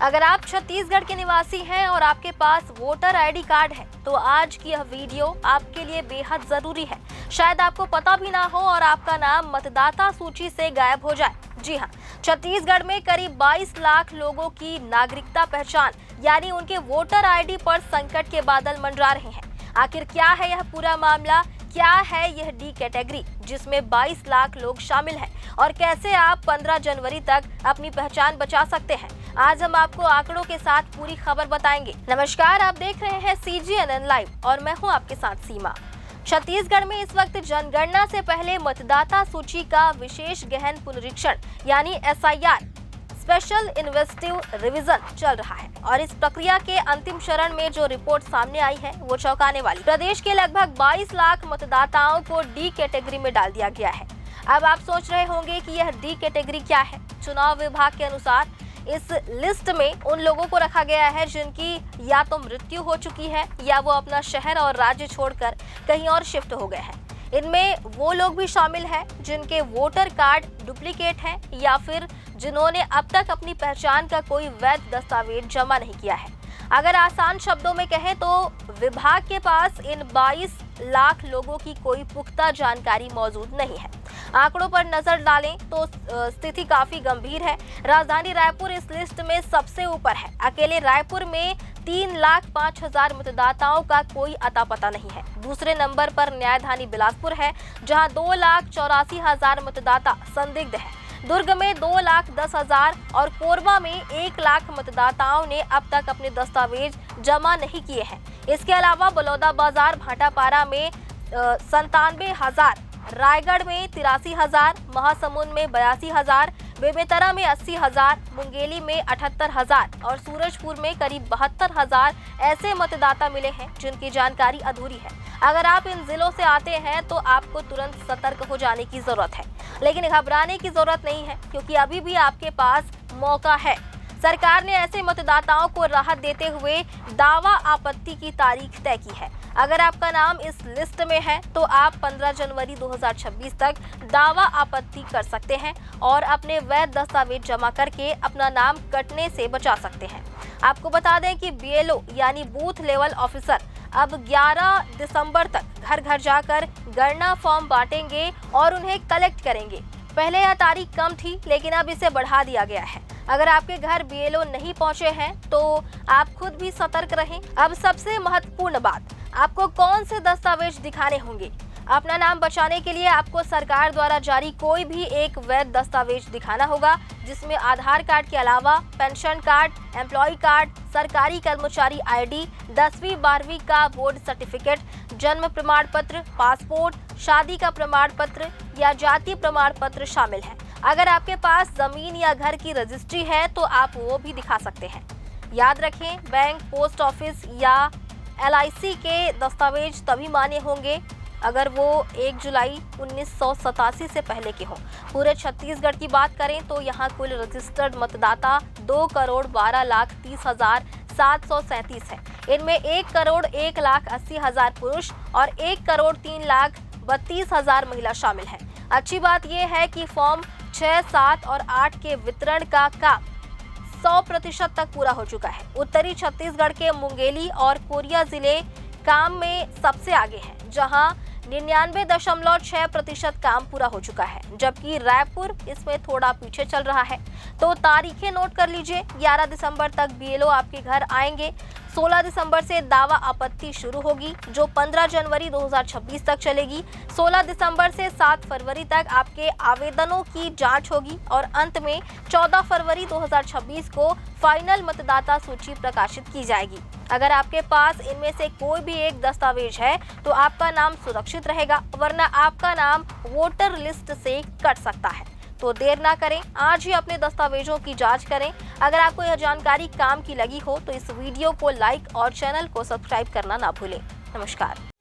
अगर आप छत्तीसगढ़ के निवासी हैं और आपके पास वोटर आईडी कार्ड है तो आज की यह वीडियो आपके लिए बेहद जरूरी है। शायद आपको पता भी ना हो और आपका नाम मतदाता सूची से गायब हो जाए। जी हाँ, छत्तीसगढ़ में करीब 22 लाख लोगों की नागरिकता पहचान यानी उनके वोटर आईडी पर संकट के बादल मंडरा रहे हैं। आखिर क्या है यह पूरा मामला, क्या है यह डी कैटेगरी जिसमें 22 लाख लोग शामिल हैं और कैसे आप 15 जनवरी तक अपनी पहचान बचा सकते हैं, आज हम आपको आंकड़ों के साथ पूरी खबर बताएंगे। नमस्कार, आप देख रहे हैं CGNN लाइव और मैं हूं आपके साथ सीमा। छत्तीसगढ़ में इस वक्त जनगणना से पहले मतदाता सूची का विशेष गहन पुनरीक्षण यानी SIR स्पेशल इन्वेस्टिव रिवीजन चल रहा है और इस प्रक्रिया के अंतिम चरण में जो रिपोर्ट सामने आई है वो चौंकाने वाली। प्रदेश के लगभग 22 लाख मतदाताओं को डी कैटेगरी में डाल दिया गया है। अब आप सोच रहे होंगे कि यह डी कैटेगरी क्या है। चुनाव विभाग के अनुसार इस लिस्ट में उन लोगों को रखा गया है जिनकी या तो मृत्यु हो चुकी है या वो अपना शहर और राज्य छोड़कर कहीं और शिफ्ट हो गए हैं। इनमें वो लोग भी शामिल हैं जिनके वोटर कार्ड डुप्लीकेट हैं या फिर जिन्होंने अब तक अपनी पहचान का कोई वैध दस्तावेज जमा नहीं किया है। अगर आसान शब्दों में कहें तो विभाग के पास इन 22 लाख लोगों की कोई पुख्ता जानकारी मौजूद नहीं है। आंकड़ों पर नजर डालें तो स्थिति काफी गंभीर है। राजधानी रायपुर इस लिस्ट में सबसे ऊपर है। अकेले रायपुर में 3,05,000 मतदाताओं का कोई अता पता नहीं है। दूसरे नंबर पर न्यायधानी बिलासपुर है जहां 2,84,000 मतदाता संदिग्ध है। दुर्ग में 2,10,000 और कोरबा में 1 लाख मतदाताओं ने अब तक अपने दस्तावेज जमा नहीं किए हैं। इसके अलावा बलौदाबाजार भाटापारा में 97,000, रायगढ़ में 83,000, महासमुंद में 82,000, बेमेतरा में 80,000, मुंगेली में 78,000 और सूरजपुर में करीब 72,000 ऐसे मतदाता मिले हैं जिनकी जानकारी अधूरी है। अगर आप इन जिलों से आते हैं तो आपको तुरंत सतर्क हो जाने की जरूरत है, लेकिन घबराने की जरूरत नहीं है क्योंकि अभी भी आपके पास मौका है। सरकार ने ऐसे मतदाताओं को राहत देते हुए दावा आपत्ति की तारीख तय की है। अगर आपका नाम इस लिस्ट में है तो आप 15 जनवरी 2026 तक दावा आपत्ति कर सकते हैं और अपने वैध दस्तावेज जमा करके अपना नाम कटने से बचा सकते हैं। आपको बता दें कि BLO यानी बूथ लेवल ऑफिसर अब 11 दिसंबर तक घर घर जाकर गणना फॉर्म बांटेंगे और उन्हें कलेक्ट करेंगे। पहले यह तारीख कम थी लेकिन अब इसे बढ़ा दिया गया है। अगर आपके घर BLO नहीं पहुंचे हैं तो आप खुद भी सतर्क रहें। अब सबसे महत्वपूर्ण बात, आपको कौन से दस्तावेज दिखाने होंगे। अपना नाम बचाने के लिए आपको सरकार द्वारा जारी कोई भी एक वैध दस्तावेज दिखाना होगा जिसमें आधार कार्ड के अलावा पेंशन कार्ड, एम्प्लॉय कार्ड, सरकारी कर्मचारी ID, 10वीं 12वीं का बोर्ड सर्टिफिकेट, जन्म प्रमाण पत्र, पासपोर्ट, शादी का प्रमाण पत्र या जाति प्रमाण पत्र शामिल है। अगर आपके पास जमीन या घर की रजिस्ट्री है तो आप वो भी दिखा सकते हैं। याद रखें, बैंक, पोस्ट ऑफिस या LIC के दस्तावेज तभी मान्य होंगे अगर वो 1 जुलाई 1987 से पहले के हों। पूरे छत्तीसगढ़ की बात करें तो यहाँ कुल रजिस्टर्ड मतदाता 2,12,30,737 है। इनमें 1,01,80,000 पुरुष और 1,03,32,000 महिला शामिल है। अच्छी बात यह है कि फॉर्म 6, 7 और 8 के वितरण का काम 100% तक पूरा हो चुका है। उत्तरी छत्तीसगढ़ के मुंगेली और कोरिया जिले काम में सबसे आगे हैं, जहां 99.6% काम पूरा हो चुका है, जबकि रायपुर इसमें थोड़ा पीछे चल रहा है। तो तारीखें नोट कर लीजिए। 11 दिसंबर तक BLO आपके घर आएंगे। 16 दिसंबर से दावा आपत्ति शुरू होगी जो 15 जनवरी 2026 तक चलेगी। 16 दिसंबर से 7 फरवरी तक आपके आवेदनों की जांच होगी और अंत में 14 फरवरी 2026 को फाइनल मतदाता सूची प्रकाशित की जाएगी। अगर आपके पास इनमें से कोई भी एक दस्तावेज है तो आपका नाम सुरक्षित रहेगा, वरना आपका नाम वोटर लिस्ट से कट सकता है। तो देर ना करें, आज ही अपने दस्तावेजों की जांच करें। अगर आपको यह जानकारी काम की लगी हो तो इस वीडियो को लाइक और चैनल को सब्सक्राइब करना ना भूलें। नमस्कार।